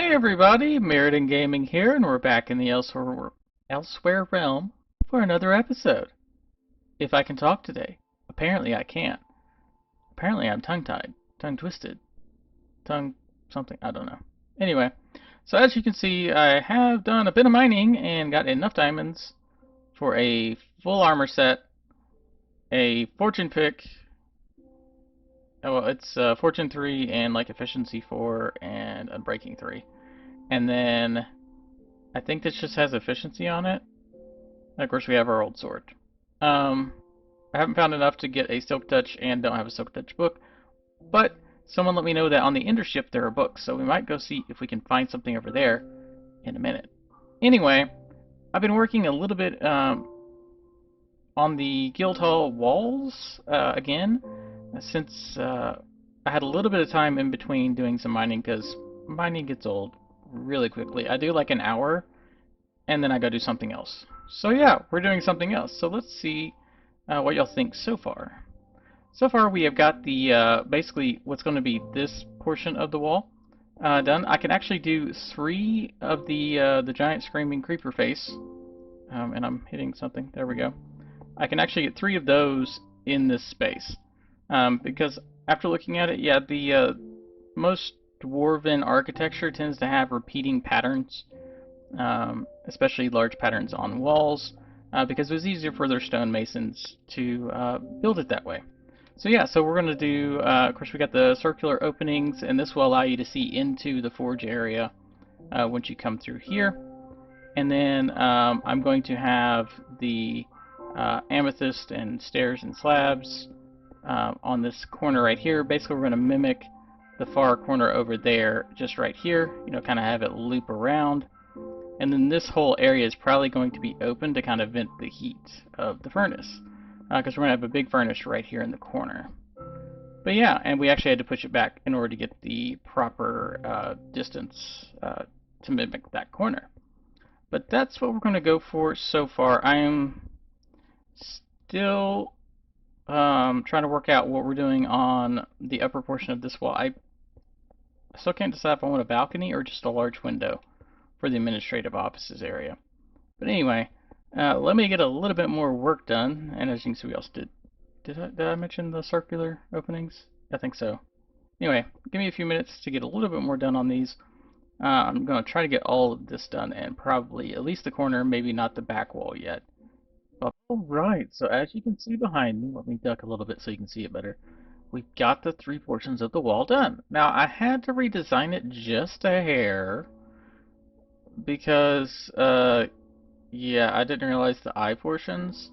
Hey everybody, Meriden Gaming here, and we're back in the elsewhere realm for another episode. If I can talk today. Apparently I can't. Apparently I'm tongue-tied, tongue-twisted, tongue something, I don't know. Anyway, so as you can see, I have done a bit of mining and got enough diamonds for a full armor set, a fortune pick. Oh, well, it's fortune 3 and like efficiency 4 and unbreaking 3. And then I think this just has efficiency on it. And of course, we have our old sword. Um, I haven't found enough to get a Silk Touch and don't have a Silk Touch book, but someone let me know that on the Ender ship there are books, so we might go see if we can find something over there in a minute. Anyway, I've been working a little bit on the Guildhall walls again, since I had a little bit of time in between doing some mining, because mining gets old really quickly. I do like an hour, and then I go do something else. So yeah, we're doing something else. So let's see what y'all think so far. So far we have got the basically what's going to be this portion of the wall done. I can actually do 3 of the giant screaming creeper face, and I'm hitting something. There we go. I can actually get 3 of those in this space because after looking at it, yeah, the most dwarven architecture tends to have repeating patterns. Especially large patterns on walls, because it was easier for their stonemasons to build it that way. So yeah, so we're going to do, of course we got the circular openings, and this will allow you to see into the forge area once you come through here. And then I'm going to have the amethyst and stairs and slabs on this corner right here. Basically we're going to mimic the far corner over there, just right here, you know, kind of have it loop around. And then this whole area is probably going to be open to kind of vent the heat of the furnace, because we're going to have a big furnace right here in the corner. But yeah, and we actually had to push it back in order to get the proper distance to mimic that corner. But that's what we're going to go for so far. I am still trying to work out what we're doing on the upper portion of this wall. I still can't decide if I want a balcony or just a large window for the administrative offices area. But anyway, let me get a little bit more work done, and as you can see, we also did I mention the circular openings? I think so. Anyway, give me a few minutes to get a little bit more done on these. I'm going to try to get all of this done, and probably at least the corner, maybe not the back wall yet. Alright, so as you can see behind me, let me duck a little bit so you can see it better. We've got the 3 portions of the wall done. Now, I had to redesign it just a hair, because, yeah, I didn't realize the eye portions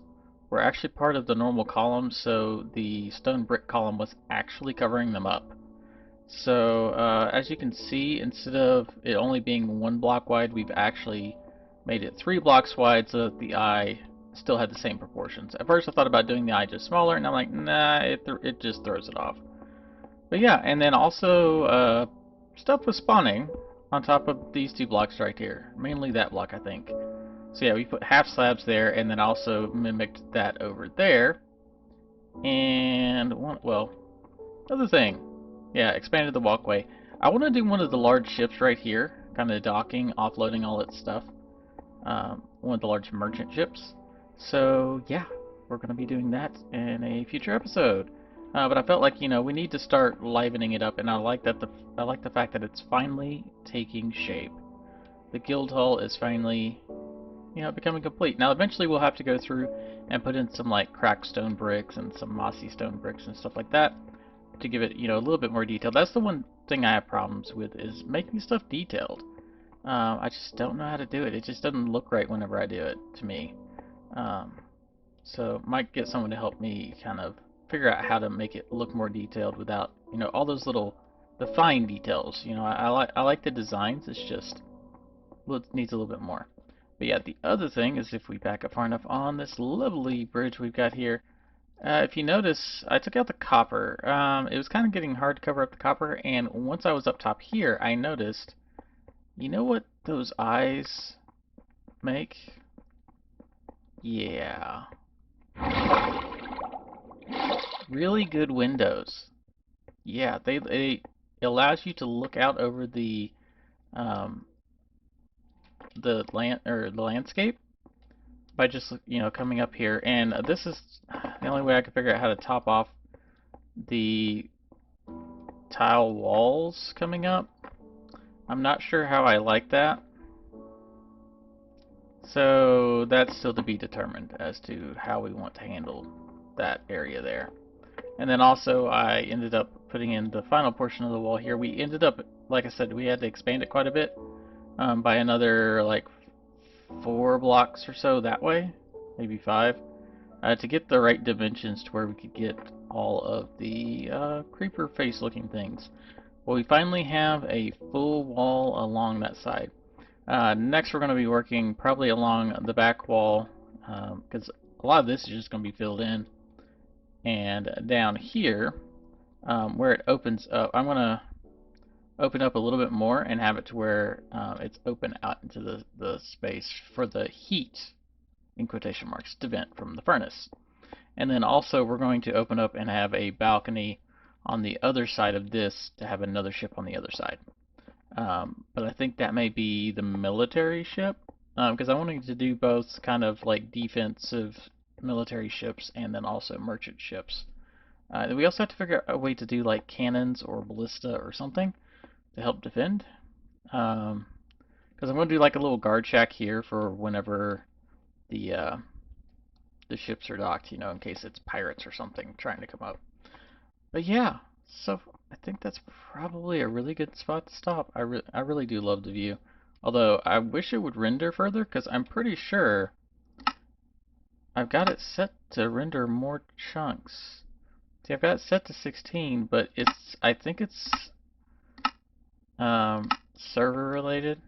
were actually part of the normal column, so the stone brick column was actually covering them up. So, as you can see, instead of it only being 1 block wide, we've actually made it 3 blocks wide so that the eye still had the same proportions. At first I thought about doing the eye just smaller, and I'm like, nah, it just throws it off. But yeah, and then also, stuff was spawning on top of these 2 blocks right here. Mainly that block, I think. So yeah, we put half slabs there, and then also mimicked that over there. And, well, other thing. Yeah, expanded the walkway. I want to do one of the large ships right here. Kind of docking, offloading all its stuff. One of the large merchant ships. So, yeah, we're going to be doing that in a future episode. But I felt like, you know, we need to start livening it up, and I like the fact that it's finally taking shape. The Guildhall is finally, you know, becoming complete. Now, eventually we'll have to go through and put in some, like, cracked stone bricks and some mossy stone bricks and stuff like that to give it, you know, a little bit more detail. That's the one thing I have problems with, is making stuff detailed. I just don't know how to do it. It just doesn't look right whenever I do it, to me. So might get someone to help me kind of figure out how to make it look more detailed without, you know, all those little, the fine details. You know, I like the designs. It's just it needs a little bit more. But yeah, the other thing is, if we back up far enough on this lovely bridge we've got here, if you notice, I took out the copper. It was kind of getting hard to cover up the copper, and once I was up top here, I noticed, you know what those eyes make? Yeah. Really good windows. Yeah, they it allows you to look out over the um, the landscape by just coming up here. And this is the only way I could figure out how to top off the tile walls coming up. I'm not sure how I like that. So that's still to be determined as to how we want to handle that area there. And then also I ended up putting in the final portion of the wall here. We ended up, like I said, we had to expand it quite a bit by another like 4 blocks or so that way, maybe 5, to get the right dimensions to where we could get all of the creeper face looking things. Well, we finally have a full wall along that side. Next we're going to be working probably along the back wall, because a lot of this is just going to be filled in. And down here, where it opens up, I'm going to open up a little bit more and have it to where it's open out into the space for the heat, in quotation marks, to vent from the furnace. And then also we're going to open up and have a balcony on the other side of this to have another ship on the other side. But I think that may be the military ship, because I wanted to do both kind of like defensive military ships and then also merchant ships. We also have to figure out a way to do like cannons or ballista or something to help defend. Because I'm going to do like a little guard shack here for whenever the ships are docked, in case it's pirates or something trying to come up. But yeah, so I think that's probably a really good spot to stop. I really do love the view. Although I wish it would render further, because I'm pretty sure I've got it set to render more chunks. See, I've got it set to 16, but I think it's server related.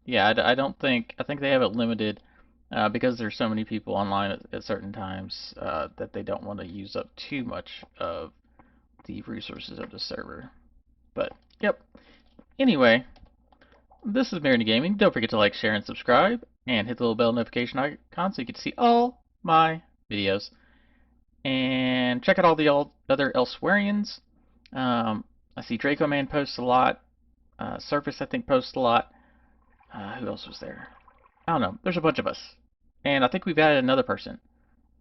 Yeah, I think they have it limited because there's so many people online at certain times that they don't want to use up too much of the resources of the server. But, yep. Anyway, this is Mariner Gaming. Don't forget to like, share, and subscribe, and hit the little bell notification icon so you can see all my videos. And check out all the other Elsewarians. I see Draco Man posts a lot. Surface, I think, posts a lot. Who else was there? I don't know. There's a bunch of us. And I think we've added another person.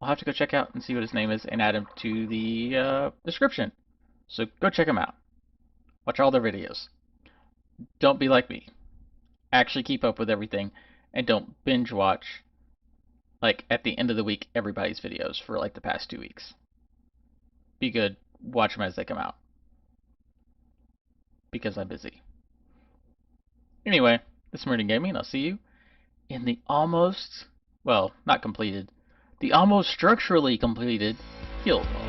I'll have to go check out and see what his name is and add him to the description. So go check him out. Watch all their videos. Don't be like me. Actually keep up with everything and don't binge watch, like, at the end of the week, everybody's videos for, like, the past 2 weeks. Be good. Watch them as they come out. Because I'm busy. Anyway, this is Mariner Gaming, and I'll see you in the almost, well, not completed, the almost structurally completed Guildhall.